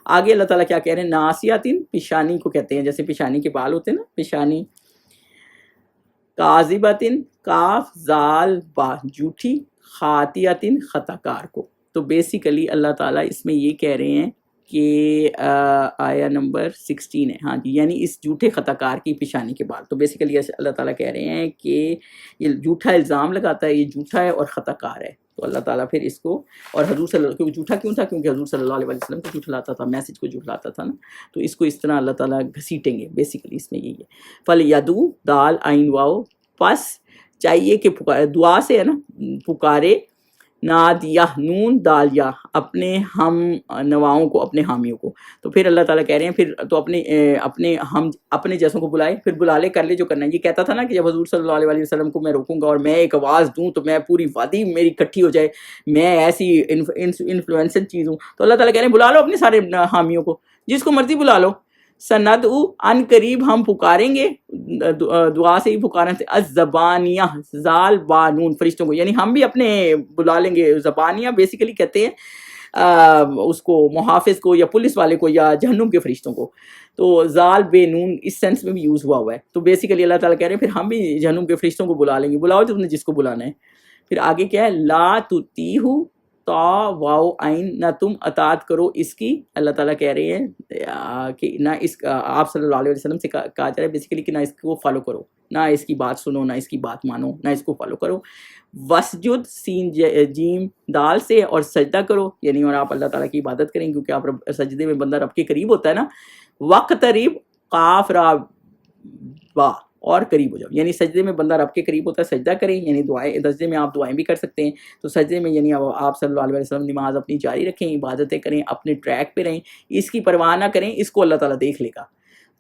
آگے اللہ تعالیٰ کیا کہہ رہے ہیں, ناسیاتن, پیشانی کو کہتے ہیں, جیسے پیشانی کے بال ہوتے ہیں نا, پیشانی. کاذباتن, کاف زال با, جھوٹی, خاطیاتن, خطا کار کو. تو بیسیکلی اللہ تعالیٰ اس میں یہ کہہ رہے ہیں کہ آیا نمبر 16 ہے, ہاں جی, یعنی اس جھوٹے خطا کار کی پیشانی کے بال. تو بیسیکلی اللہ تعالیٰ کہہ رہے ہیں کہ یہ جھوٹا الزام لگاتا ہے, یہ جھوٹا ہے اور خطا کار ہے. تو اللہ تعالیٰ پھر اس کو, اور حضور صلی اللہ علیہ وسلم جھوٹا کیوں تھا, کیونکہ حضور صلی اللہ علیہ وسلم کو جھٹلاتا تھا, میسج کو جھٹلاتا تھا نا, تو اس کو اس طرح اللہ تعالیٰ گھسیٹیں گے. بیسیکلی اس میں یہی ہے. فل یدو دال عین واؤ, پس چاہیے کہ دعا سے ہے نا, پکارے, نادیہ نون دال یا, اپنے ہم نواؤں کو, اپنے حامیوں کو. تو پھر اللہ تعالیٰ کہہ رہے ہیں پھر تو اپنے جیسوں کو بلائے, پھر بلا لے, کر لے جو کرنا ہے. یہ کہتا تھا نا کہ جب حضور صلی اللہ علیہ وسلم کو میں روکوں گا اور میں ایک آواز دوں تو میں پوری وادی میری اکٹھی ہو جائے, میں ایسی انفلوئنسر چیز ہوں. تو اللہ تعالیٰ کہہ رہے ہیں بلا لو اپنے سارے حامیوں کو, جس کو مرضی بلا لو. سندعو, ان قریب ہم پکاریں گے, دعا سے ہی پکاریں تھے, الزبانیہ, زال بانون, فرشتوں کو, یعنی ہم بھی اپنے بلا لیں گے. زبانیہ بیسیکلی کہتے ہیں اس کو محافظ کو یا پولیس والے کو یا جہنم کے فرشتوں کو. تو زال بے نون اس سینس میں بھی یوز ہوا ہے. تو بیسیکلی اللہ تعالیٰ کہہ رہے ہیں پھر ہم بھی جہنم کے فرشتوں کو بلا لیں گے, بلاؤ تم نے جس کو بلانا ہے. پھر آگے کیا ہے, لا تطیعوا, تا واو عین, نہ تم اطاعت کرو اس کی. اللہ تعالیٰ کہہ رہے ہیں کہ نہ اس آپ صلی اللہ علیہ وسلم سے کہا جا رہا ہے بیسیکلی کہ نہ اس کو فالو کرو, نہ اس کی بات سنو, نہ اس کی بات مانو, نہ اس کو فالو کرو. وسجد, سین جیم دال سے, اور سجدہ کرو, یعنی اور آپ اللہ تعالیٰ کی عبادت کریں, کیونکہ آپ سجدے میں بندہ رب کے قریب ہوتا ہے نا. وقتریب, قاف را با, اور قریب ہو جاؤ, یعنی سجدے میں بندہ رب کے قریب ہوتا ہے, سجدہ کریں, یعنی دعائیں, سجدے میں آپ دعائیں بھی کر سکتے ہیں. تو سجدے میں یعنی آپ صلی اللہ علیہ وسلم نماز اپنی جاری رکھیں, عبادتیں کریں, اپنے ٹریک پہ رہیں, اس کی پرواہ نہ کریں, اس کو اللہ تعالیٰ دیکھ لے گا.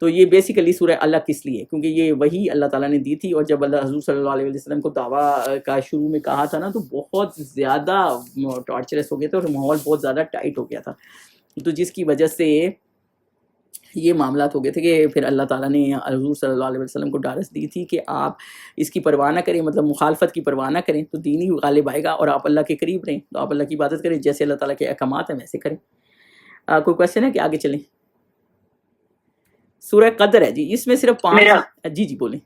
تو یہ بیسیکلی سورہ الگ کس لیے, کیونکہ یہ وہی اللہ تعالیٰ نے دی تھی, اور جب اللہ حضور صلی اللہ علیہ وسلم کو دعویٰ کا شروع میں کہا تھا نا تو بہت زیادہ ٹارچرس ہو گیا تھا, اور ماحول بہت زیادہ ٹائٹ ہو گیا تھا. تو جس کی وجہ سے یہ معاملات ہو گئے تھے کہ پھر اللہ تعالیٰ نے حضور صلی اللہ علیہ وسلم کو ڈارس دی تھی کہ آپ اس کی پرواہ نہ کریں, مطلب مخالفت کی پرواہ نہ کریں, تو دین ہی غالب آئے گا, اور آپ اللہ کے قریب رہیں, تو آپ اللہ کی عبادت کریں, جیسے اللہ تعالیٰ کے احکامات ہیں ویسے کریں. کوئی کوشچن ہے کہ آگے چلیں؟ سورہ قدر ہے جی, اس میں صرف 5. جی بولیں.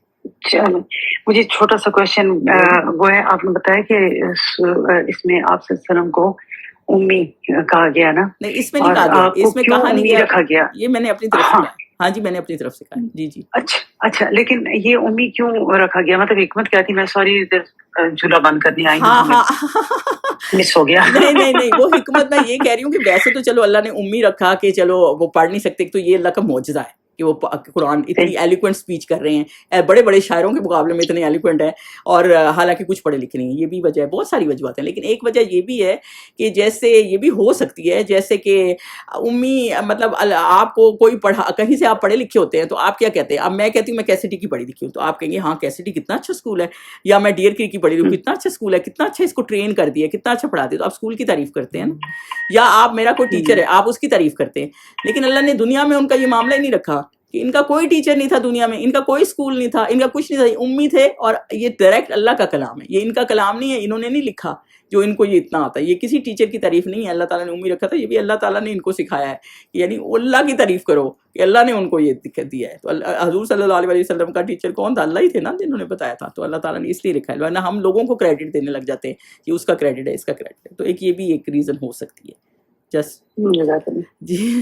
چلو مجھے چھوٹا سا کوشچن وہ ہے, آپ نے بتایا کہ اس میں آپ صلی اللہ علیہ وسلم کو امی کہا گیا نا؟ نہیں, اس میں نہیں کہا گیا, اس میں کہا نہیں رکھا گیا, یہ میں نے اپنی طرف سے کہا. ہاں جی, میں نے اپنی طرف سے کہا. جی. اچھا, لیکن یہ امی کیوں رکھا گیا, مطلب حکمت کیا تھی؟ میں سوری جھولا بند کرنے آئی ہوں, مس ہو گیا. نہیں, وہ حکمت میں یہ کہہ رہی ہوں کہ ویسے تو چلو اللہ نے امی رکھا کہ چلو وہ پڑھ نہیں سکتے, تو یہ اللہ کا معجزہ ہے کہ وہ قرآن اتنی ایلیکوینٹ سپیچ کر رہے ہیں, بڑے بڑے شاعروں کے مقابلے میں اتنے ایلیکوینٹ ہیں, اور حالانکہ کچھ پڑھے لکھے نہیں ہیں. یہ بھی وجہ ہے, بہت ساری وجوہات ہیں, لیکن ایک وجہ یہ بھی ہے کہ جیسے یہ بھی ہو سکتی ہے جیسے کہ امی, مطلب آپ کو کوئی پڑھا, کہیں سے آپ پڑھے لکھے ہوتے ہیں تو آپ کیا کہتے ہیں, اب میں کہتی ہوں میں کیسٹی کی پڑھی لکھی ہوں, تو آپ کہیں گے ہاں کیسٹی کتنا اچھا اسکول ہے, یا میں ڈیئر کی پڑھی ہوں, کتنا اچھا اسکول ہے, کتنا اچھا اس کو ٹرین کر دیا, کتنا اچھا پڑھاتے, تو آپ اسکول کی تعریف کرتے ہیں نا. یا آپ, میرا کوئی ٹیچر ہے, آپ اس کی تعریف کرتے ہیں. لیکن اللہ نے دنیا میں ان کا یہ معاملہ ہی نہیں رکھا کہ ان کا کوئی ٹیچر نہیں تھا دنیا میں, ان کا کوئی اسکول نہیں تھا, ان کا کچھ نہیں تھا, امی تھے, اور یہ ڈائریکٹ اللہ کا کلام ہے, یہ ان کا کلام نہیں ہے, انہوں نے نہیں لکھا جو ان کو یہ اتنا آتا ہے. یہ کسی ٹیچر کی تعریف نہیں ہے, اللہ تعالیٰ نے امی رکھا تھا, یہ بھی اللہ تعالیٰ نے ان کو سکھایا ہے, یعنی اللہ کی تعریف کرو کہ اللہ نے ان کو یہ دیا ہے. تو حضور صلی اللہ علیہ وسلم کا ٹیچر کون تھا؟ اللہ ہی تھے نا جنہوں نے بتایا تھا, تو اللہ تعالیٰ نے اس لیے لکھا ہے, ورنہ ہم لوگوں کو کریڈٹ دینے لگ جاتے ہیں کہ اس کا کریڈٹ ہے, اس کا کریڈٹ ہے. تو ایک یہ بھی ایک ریزن ہو سکتی ہے. جسٹ جی.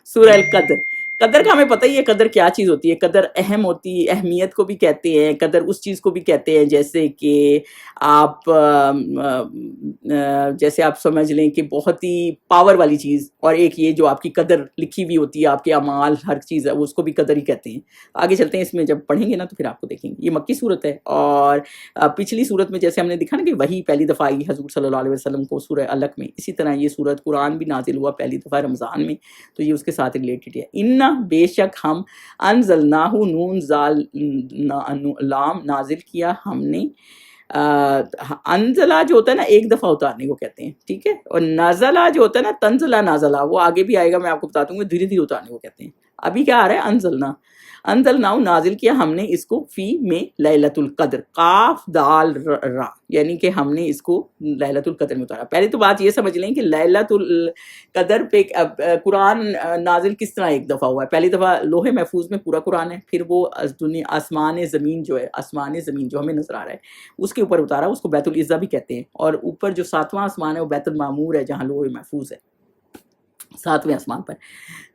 سورہ القدر, قدر کا ہمیں پتہ ہی ہے قدر کیا چیز ہوتی ہے. قدر اہم ہوتی ہے, اہمیت کو بھی کہتے ہیں. قدر اس چیز کو بھی کہتے ہیں جیسے کہ آپ جیسے آپ سمجھ لیں کہ بہت ہی پاور والی چیز, اور ایک یہ جو آپ کی قدر لکھی ہوئی ہوتی ہے, آپ کے اعمال ہر چیز ہے, اس کو بھی قدر ہی کہتے ہیں. آگے چلتے ہیں, اس میں جب پڑھیں گے نا تو پھر آپ کو دیکھیں گے. یہ مکی صورت ہے, اور پچھلی صورت میں جیسے ہم نے دیکھا نا کہ وہی پہلی دفعہ آئی حضور صلی اللہ علیہ وسلم کو سورہ علق میں, اسی طرح یہ صورت قرآن بھی نازل ہوا پہلی دفعہ رمضان میں, تو یہ اس کے ساتھ ریلیٹڈ ہے. انا بے شک ہم انزلناہ نون زال لام نازل کیا ہم نے. انزلہ جو ہوتا ہے نا ایک دفعہ اتارنے کو کہتے ہیں, ٹھیک ہے, اور نازلہ جو ہوتا ہے نا تنزلہ نازلہ, وہ آگے بھی آئے گا, میں آپ کو بتا دوں گا, دھیرے دھیرے اتارنے کو کہتے ہیں. ابھی کیا آ رہا ہے انزلنا, انزلناہ نازل کیا ہم نے اس کو فی میں لیلۃ القدر, قاف دال را, یعنی کہ ہم نے اس کو لیلۃ القدر میں اتارا. پہلے تو بات یہ سمجھ لیں کہ لیلۃ القدر پہ قرآن نازل کس طرح ایک دفعہ ہوا ہے. پہلی دفعہ لوح محفوظ میں پورا قرآن ہے, پھر وہ آسمان زمین جو ہے, آسمان زمین جو ہمیں نظر آ رہا ہے اس کے اوپر اتارا, اس کو بیت العزہ بھی کہتے ہیں. اور اوپر جو ساتواں آسمان ہے وہ بیت المعمور ہے, جہاں لوح محفوظ ہے ساتویں آسمان پر.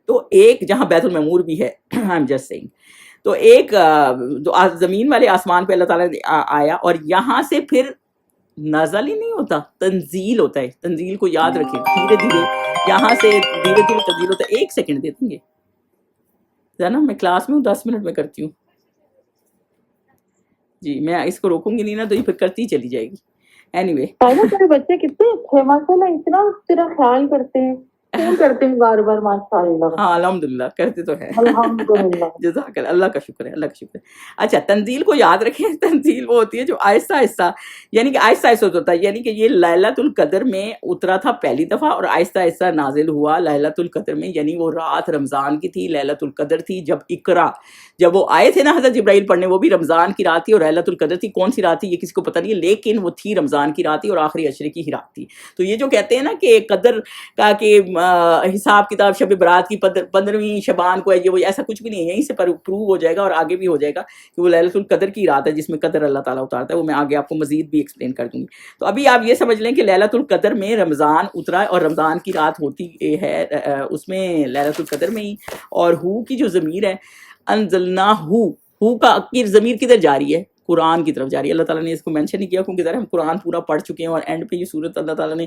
تو ایک جہاں بیت المعمور بھی ہے, آئی ایم جسٹ سیئنگ, تو ایک جو زمین والے آسمان پہ اللہ تعالیٰ نے آیا, اور یہاں سے پھر نازل ہی نہیں ہوتا, تنزیل ہوتا ہے. تنزیل کو یاد رکھیں, دھیرے دھیرے یہاں سے دھیرے دھیرے تنزیل ہوتا ہے. ایک سیکنڈ دے دیں گے نا, میں کلاس میں ہوں, 10 منٹ میں کرتی ہوں جی, میں اس کو روکوں گی نہیں نا تو یہ پھر کرتی چلی جائے گی. اینی وے تیرے بچے کتنے اچھے ماشاءاللہ, اتنا تیرا خیال کرتے ہیں, فون کرتے ہیں بار بار, ماشاءاللہ. ہاں الحمدللہ کرتے تو ہیں, الحمدللہ. جزاک اللہ, اللہ کا شکر ہے, اللہ کا شکر ہے. اچھا, تنزیل کو یاد رکھیں. تنزیل وہ ہوتی ہے جو آہستہ آہستہ, یعنی کہ آہستہ آہستہ ہوتا ہے, یعنی کہ یہ لیلۃ القدر میں اترا تھا پہلی دفعہ, اور آہستہ آہستہ نازل ہوا لیلۃ القدر میں, یعنی وہ رات رمضان کی تھی, لیلۃ القدر تھی. جب اقرا, جب وہ آئے تھے نا حضرت جبرائیل پڑھنے, وہ بھی رمضان کی رات تھی, اور لیلۃ القدر تھی. کون سی رات تھی یہ کسی کو پتہ نہیں ہے, لیکن وہ تھی رمضان کی رات تھی, اور آخری عشرے کی ہی رات تھی. تو یہ جو کہتے ہیں نا کہ قدر کا کہ حساب کتاب شب برات کی 15ویں شبان کو ہے, یہ وہ ایسا کچھ بھی نہیں ہے. یہیں سے پروو ہو جائے گا, اور آگے بھی ہو جائے گا کہ وہ لیلۃ القدر کی رات ہے جس میں قدر اللہ تعالیٰ اتارتا ہے. وہ میں آگے آپ کو مزید بھی ایکسپلین کر دوں گی. تو ابھی آپ یہ سمجھ لیں کہ لیلۃ القدر میں رمضان اترا, اور رمضان کی رات ہوتی ہے اس میں لیلۃ القدر میں ہی. اور ہو کی جو ضمیر ہے, انزلنا ہو کا ضمیر کدھر جاری ہے, قرآن کی طرف جاری ہے. اللہ تعالیٰ نے اس کو مینشن نہیں کیا کیونکہ ذرا ہم قرآن پورا پڑھ چکے ہیں, اور اینڈ پہ یہ صورت اللہ تعالیٰ نے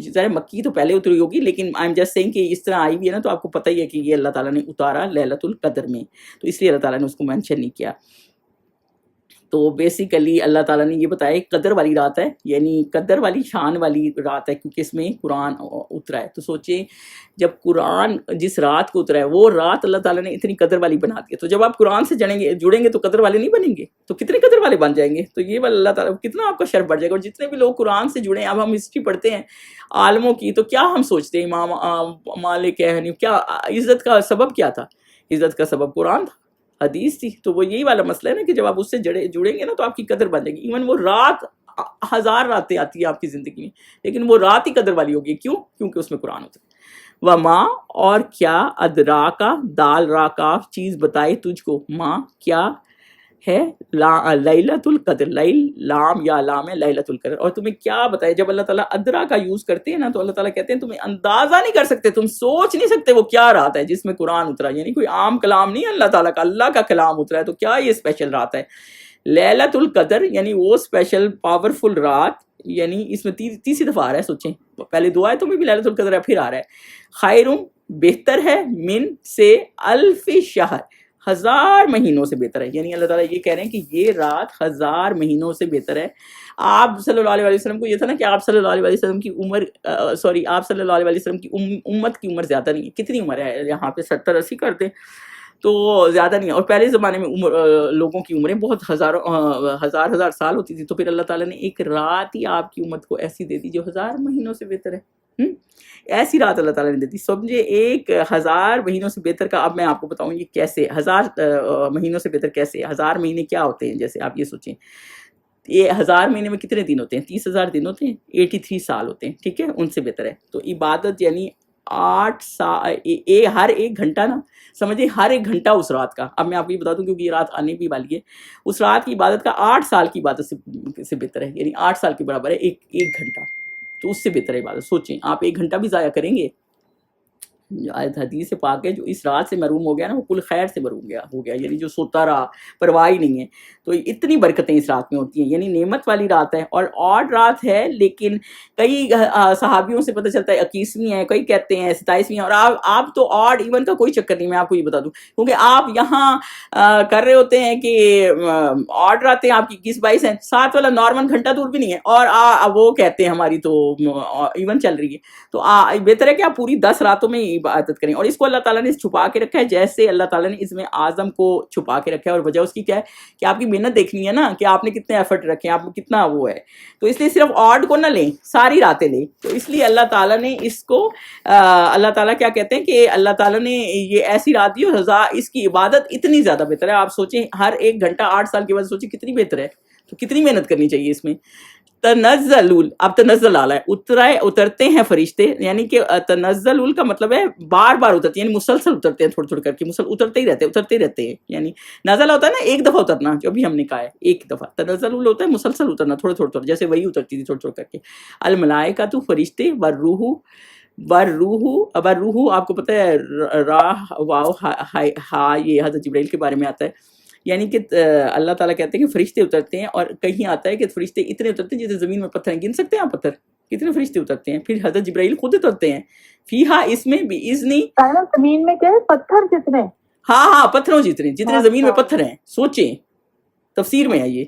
ذرا مکی تو پہلے اتری ہوگی, لیکن آئی ایم جسٹ سیئنگ کہ اس طرح آئی ہوئی ہے نا, تو آپ کو پتہ ہی ہے کہ یہ اللہ تعالیٰ نے اتارا لیلۃ القدر میں, تو اس لیے اللہ تعالیٰ نے اس کو مینشن نہیں کیا. تو بیسیکلی اللہ تعالیٰ نے یہ بتایا قدر والی رات ہے, یعنی قدر والی شان والی رات ہے, کیونکہ اس میں قرآن اترا ہے. تو سوچیں جب قرآن جس رات کو اترا ہے وہ رات اللہ تعالیٰ نے اتنی قدر والی بنا دی ہے, تو جب آپ قرآن سے جڑیں گے تو قدر والے نہیں بنیں گے, تو کتنے قدر والے بن جائیں گے. تو یہ اللہ تعالیٰ کتنا آپ کا شرف بڑھ جائے گا. اور جتنے بھی لوگ قرآن سے جڑے ہیں, اب ہم ہسٹری پڑھتے ہیں عالموں کی, تو کیا ہم سوچتے ہیں امام مالک حنیف, کیا عزت کا سبب کیا تھا؟ عزت کا سبب قرآن تھا, حدیث تھی. تو وہ یہی والا مسئلہ ہے نا کہ جب آپ اس سے جڑیں گے نا تو آپ کی قدر بن جائے گی. ایون وہ رات 1000 راتیں آتی ہیں آپ کی زندگی میں, لیکن وہ رات ہی قدر والی ہوگی. کیوں؟ کیونکہ اس میں قرآن ہوتا ہے. وما, اور کیا, ادراکا دال را کاف, چیز بتائے تجھ کو, ماں کیا ہے, لیلۃ القدر, لیل لام یا لام ہے لیلۃ القدر, اور تمہیں کیا بتائے. جب اللہ تعالیٰ ادرا کا یوز کرتے ہیں نا تو اللہ تعالیٰ کہتے ہیں تمہیں اندازہ نہیں کر سکتے, تم سوچ نہیں سکتے وہ کیا رات ہے جس میں قرآن اترا. یعنی کوئی عام کلام نہیں ہے اللہ تعالیٰ کا, اللہ کا کلام اترا ہے, تو کیا یہ اسپیشل رات ہے لیلۃ القدر, یعنی وہ اسپیشل پاورفل رات. یعنی اس میں تیسری دفعہ آ رہا ہے, سوچیں پہلے 2 آیتوں میں بھی لیلۃ القدر ہے, پھر آ رہا ہے خیرم, بہتر ہے, من سے, الف شہر, 1000 مہینوں سے بہتر ہے. یعنی اللہ تعالیٰ یہ کہہ رہے ہیں کہ یہ رات 1000 مہینوں سے بہتر ہے. آپ صلی اللہ علیہ وسلم کو یہ تھا نا کہ آپ صلی اللہ علیہ وسلم کی عمر, آپ صلی اللہ علیہ وسلم کی امت کی عمر زیادہ نہیں ہے. کتنی عمر ہے یہاں پہ, 70-80 کر دیں تو زیادہ نہیں ہے. اور پہلے زمانے میں لوگوں کی عمریں بہت ہزار سال ہوتی تھی. تو پھر اللہ تعالیٰ نے ایک رات ہی آپ کی امت کو ایسی دے دی جو 1000 مہینوں سے بہتر ہے. ایسی رات اللہ تعالیٰ نے دے دی. سمجھے, ایک 1000 مہینوں سے بہتر کا. اب میں آپ کو بتاؤں یہ کیسے 1000 مہینوں سے بہتر کیسے. 1000 مہینے کیا ہوتے ہیں, جیسے آپ یہ سوچیں, یہ 1000 مہینے میں کتنے دن ہوتے ہیں, 30,000 دن ہوتے ہیں, 83 سال ہوتے ہیں, ٹھیک ہے, ان سے بہتر ہے. تو عبادت یعنی 8 سال, ہر ایک گھنٹہ نا, سمجھے ہر ایک گھنٹہ اس رات کا. اب میں آپ کو یہ بتا دوں کیونکہ یہ رات آنے بھی والی ہے, اس رات کی عبادت کا 8 سال کی عبادت سے بہتر ہے. یعنی 8 سال کے برابر ہے ایک گھنٹہ, تو اس سے بہتر ہے عبادت. سوچیں آپ 1 گھنٹہ بھی ضائع کریں گے حدیث سے پاک ہے جو اس رات سے محروم ہو گیا نا وہ کل خیر سے محروم ہو گیا، یعنی جو سوتا رہا، پرواہ ہی نہیں ہے. تو اتنی برکتیں اس رات میں ہوتی ہیں، یعنی نعمت والی رات ہے اور آڈ رات ہے. لیکن کئی صحابیوں سے پتہ چلتا ہے 21ویں ہے، کئی کہتے ہیں 27ویں ہے. اور آپ تو آڈ ایون کا کوئی چکر نہیں، میں آپ کو یہ بتا دوں، کیونکہ آپ یہاں کر رہے ہوتے ہیں کہ آڈ راتیں آپ کی 21-22 ہیں، 7 والا نارمل گھنٹہ دور بھی نہیں ہے، اور وہ کہتے ہیں ہماری تو ایون چل رہی ہے. تو بہتر ہے کہ آپ پوری 10 راتوں میں عبادت کریں. اور اس کو اللہ تعالیٰ نے چھپا کے رکھا ہے، جیسے اللہ تعالیٰ نے اس میں اعظم کو چھپا کے رکھا ہے. اور وجہ اس کی کیا ہے کہ آپ کی محنت دیکھنی ہے نا، کہ آپ نے کتنے ایفرٹ رکھے ہیں، آپ میں کتنا وہ ہے. تو اس لیے صرف آڈ کو نہ لیں، ساری راتیں لیں. تو اس لیے اللہ تعالیٰ نے اس کو اللہ تعالیٰ کیا کہتے ہیں کہ اللہ تعالیٰ نے یہ ایسی رات دی اور اس کی عبادت اتنی زیادہ بہتر ہے. آپ سوچیں ہر ایک گھنٹہ 8 سال کے بعد سوچیں کتنی بہتر ہے، تو کتنی محنت کرنی چاہیے اس میں. تنزل، اب تنزل آ رہا ہے، اترتے ہیں فرشتے. یعنی کہ تنزل کا مطلب ہے بار بار اترتے ہیں، یعنی مسلسل اترتے ہیں، تھوڑے تھوڑے کر کے اترتے ہی رہتے ہیں. یعنی نازل ہوتا ہے نا ایک دفعہ اترنا، جو بھی ہم نے کہا ہے ایک دفعہ. تنزل ہوتا ہے مسلسل اترنا، تھوڑے تھوڑے جیسے وہی اترتی تھی تھوڑے تھوڑے کر کے. الملائکۃ فرشتے، والروح آپ کو پتہ ہے راہ واو ہا یہ حضرت جبرائیل کے بارے میں آتا ہے. یعنی کہ اللہ تعالیٰ کہتے ہیں کہ فرشتے اترتے ہیں، اور کہیں آتا ہے کہ فرشتے اتنے اترتے ہیں جیسے زمین میں پتھر ہیں. گن سکتے ہیں آپ پتھر کتنے فرشتے اترتے ہیں؟ پھر حضرت جبرائیل خود اترتے ہیں فیہا، اس میں بِإِذْنِ. زمین میں کیا ہے پتھر جتنے؟ ہاں پتھروں جتنے زمین میں پتھر ہیں. سوچیں تفسیر میں ہے یہ،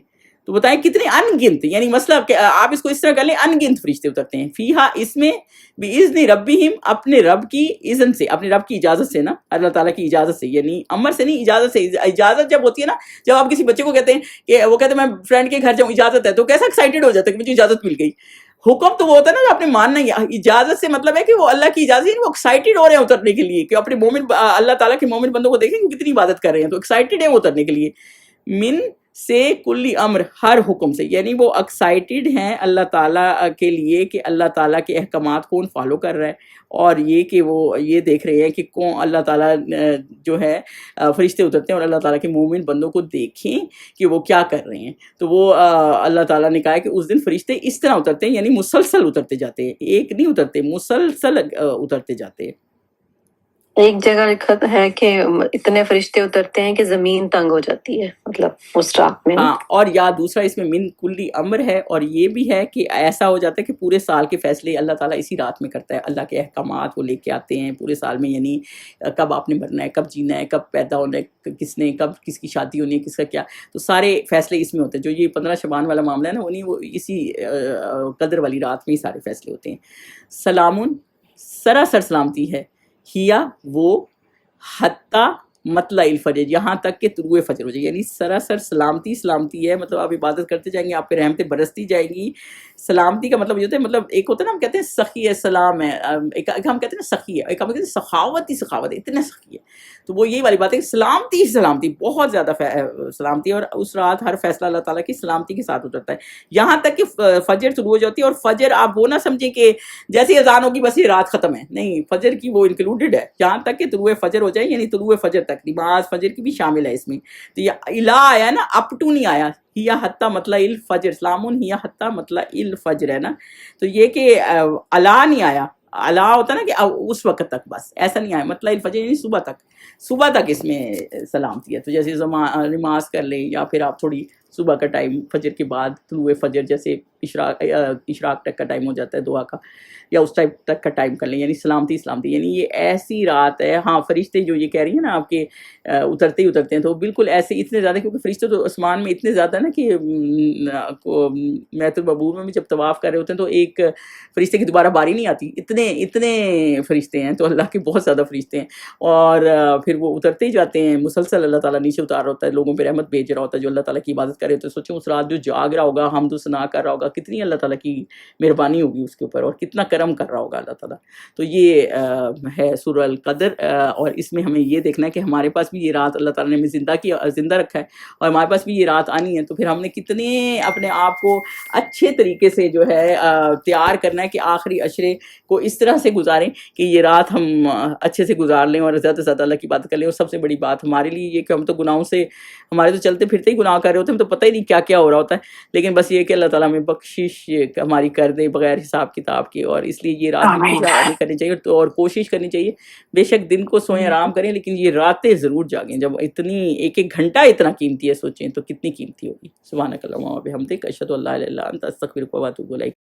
تو بتائیں کتنے ان گنت. یعنی مسئلہ آپ اس کو اس طرح کر لیں، ان گنت فرشتے اترتے ہیں. فیہا اس میں بِإِذْنِ ربِّهِمْ، اپنے رب کی اذن سے، اپنے رب کی اجازت سے نا، اللہ تعالیٰ کی اجازت سے. یعنی امر سے نہیں، اجازت سے. اجازت جب ہوتی ہے نا، جب آپ کسی بچے کو کہتے ہیں کہ وہ کہتے ہیں میں فرینڈ کے گھر جاؤں، اجازت ہے، تو کیسا ایکسائٹیڈ ہو جاتا ہے کہ مجھے اجازت مل گئی. حکم تو وہ ہوتا ہے نا جو آپ نے ماننا ہی. اجازت سے مطلب ہے کہ وہ اللہ کی اجازت ہے، وہ ایکسائٹیڈ ہو رہے ہیں اترنے کے لیے، کہ اپنے مومن اللہ تعالیٰ کے مومن بندوں کو دیکھیں کہ کتنی عبادت کر رہے ہیں، تو ایکسائٹیڈ ہیں وہ اترنے کے لیے. من سے کلی امر، ہر حکم سے. یعنی وہ ایکسائٹیڈ ہیں اللہ تعالیٰ کے لیے کہ اللہ تعالیٰ کے احکامات کون فالو کر رہا ہے، اور یہ کہ وہ یہ دیکھ رہے ہیں کہ کون اللہ تعالیٰ جو ہے فرشتے اترتے ہیں اور اللہ تعالیٰ کے مومن بندوں کو دیکھیں کہ وہ کیا کر رہے ہیں. تو وہ اللہ تعالیٰ نے کہا ہے کہ اس دن فرشتے اس طرح اترتے ہیں، یعنی مسلسل اترتے جاتے ہیں، ایک نہیں اترتے، مسلسل اترتے جاتے ہیں. ایک جگہ لکھا ہے کہ اتنے فرشتے اترتے ہیں کہ زمین تنگ ہو جاتی ہے، مطلب اس رات میں. ہاں، اور یا دوسرا اس میں من کلی امر ہے، اور یہ بھی ہے کہ ایسا ہو جاتا ہے کہ پورے سال کے فیصلے اللہ تعالیٰ اسی رات میں کرتا ہے. اللہ کے احکامات وہ لے کے آتے ہیں پورے سال میں، یعنی کب آپ نے مرنا ہے، کب جینا ہے، کب پیدا ہونا ہے کس نے، کب کس کی شادی ہونی ہے، کس کا کیا. تو سارے فیصلے اس میں ہوتے ہیں. جو یہ 15 شعبان والا معاملہ ہے نا، وہ اسی قدر والی رات میں ہی سارے فیصلے ہوتے ہیں. سلامن، سراسر سلامتی ہے. ہیا وہ، حتی مطلع الفجر، یہاں تک کہ طلوع فجر ہو جائے. یعنی سراسر سلامتی ہے، مطلب آپ عبادت کرتے جائیں گے، آپ پہ رحمتیں برستی جائیں گی. سلامتی کا مطلب یہ ہوتا ہے، مطلب ایک ہوتا ہے نا ہم کہتے ہیں سخی ہے، سلام ہے، ایک ہم کہتے ہیں نا سخی ہے، ایک ہم کہتے ہیں سخاوت ہے، اتنا سخی ہے. تو وہ یہی والی بات ہے کہ سلامتی بہت زیادہ سلامتی ہے. اور اس رات ہر فیصلہ اللہ تعالیٰ کی سلامتی کے ساتھ اترتا ہے، یہاں تک کہ فجر طلوع ہو جاتی ہے. اور فجر آپ وہ نہ سمجھیں کہ جیسی اذان ہوگی بس یہ رات ختم ہے، نہیں، فجر کی وہ انکلوڈڈ ہے، جہاں تک کہ طلوع فجر ہو جائے. یعنی طلوع فجر تک نماز فجر کی بھی شامل ہے اس میں. تو یہ الا آیا نا، اپ ٹو نہیں آیا. ہیا حتی مطلع الفجر، سلامن ہیا حتی مطلع الفجر ہے نا. تو یہ کہ الا نہیں آیا، الا ہوتا نا کہ اس وقت تک، بس ایسا نہیں آیا. مطلع الفجر یعنی صبح تک اس میں سلامتی ہے. تو جیسے نماز کر لیں، یا پھر آپ تھوڑی صبح کا ٹائم فجر کے بعد طلوع فجر جیسے اشراق تک کا ٹائم ہو جاتا ہے دعا کا، یا اس ٹائم تک کا ٹائم کر لیں. یعنی سلامتی. یعنی یہ ایسی رات ہے. ہاں فرشتے جو یہ کہہ رہی ہیں نا آپ کے اترتے ہیں، تو بالکل ایسے اتنے زیادہ، کیونکہ فرشتے تو آسمان میں اتنے زیادہ نا کہ میت المبور میں بھی جب طواف کر رہے ہوتے ہیں تو ایک فرشتے کی دوبارہ باری نہیں آتی، اتنے فرشتے ہیں. تو اللہ کے بہت زیادہ فرشتے ہیں، اور پھر وہ اترتے ہی جاتے ہیں مسلسل. اللہ تعالیٰ نیچے اتار رہا ہوتا ہے، لوگوں پہ رحمت بھیج رہا ہوتا ہے جو اللہ تعالیٰ کی عبادت کر رہے ہوتے ہیں. سوچیں اس رات جو جاگ رہا ہوگا، حمد و ثنا کر رہا ہوگا، کتنی اللہ تعالیٰ کی مہربانی ہوگی اس کے اوپر، اور کتنا کرم کر رہا ہوگا اللہ تعالیٰ. تو یہ ہے سورہ القدر. اور اس میں ہمیں یہ دیکھنا ہے کہ ہمارے پاس بھی یہ رات اللہ تعالیٰ نے زندہ رکھا ہے، اور ہمارے پاس بھی یہ رات آنی ہے. تو پھر ہم نے کتنے اپنے آپ کو اچھے طریقے سے جو ہے تیار کرنا ہے کہ آخری عشرے کو اس طرح سے گزاریں کہ یہ رات ہم اچھے سے گزار لیں اور زیادہ سے زیادہ اللہ کی بات کر لیں. اور سب سے بڑی بات ہمارے لیے یہ کہ ہم تو گناہوں سے، ہمارے تو چلتے پھرتے ہی گناہ کر رہے ہوتے ہیں، ہم تو پتہ ہی نہیں کیا کیا ہو رہا ہوتا ہے، لیکن بس یہ کہ اللہ تعالیٰ ہمیں بخشش ہماری کر دے بغیر حساب کتاب کے، اور اس لیے یہ رات میں آمین۔ نہیں کرنی چاہیے، تو اور کوشش کرنی چاہیے بے شک دن کو سوئیں آرام کریں، لیکن یہ راتیں ضرور جاگیں، جب اتنی ایک ایک گھنٹہ اتنا قیمتی ہے، سوچیں تو کتنی قیمتی ہوگی۔ سبحانک اللہم و بحمدک، اشہد ان لا الہ الا انت، استغفرک و اتوب الیک۔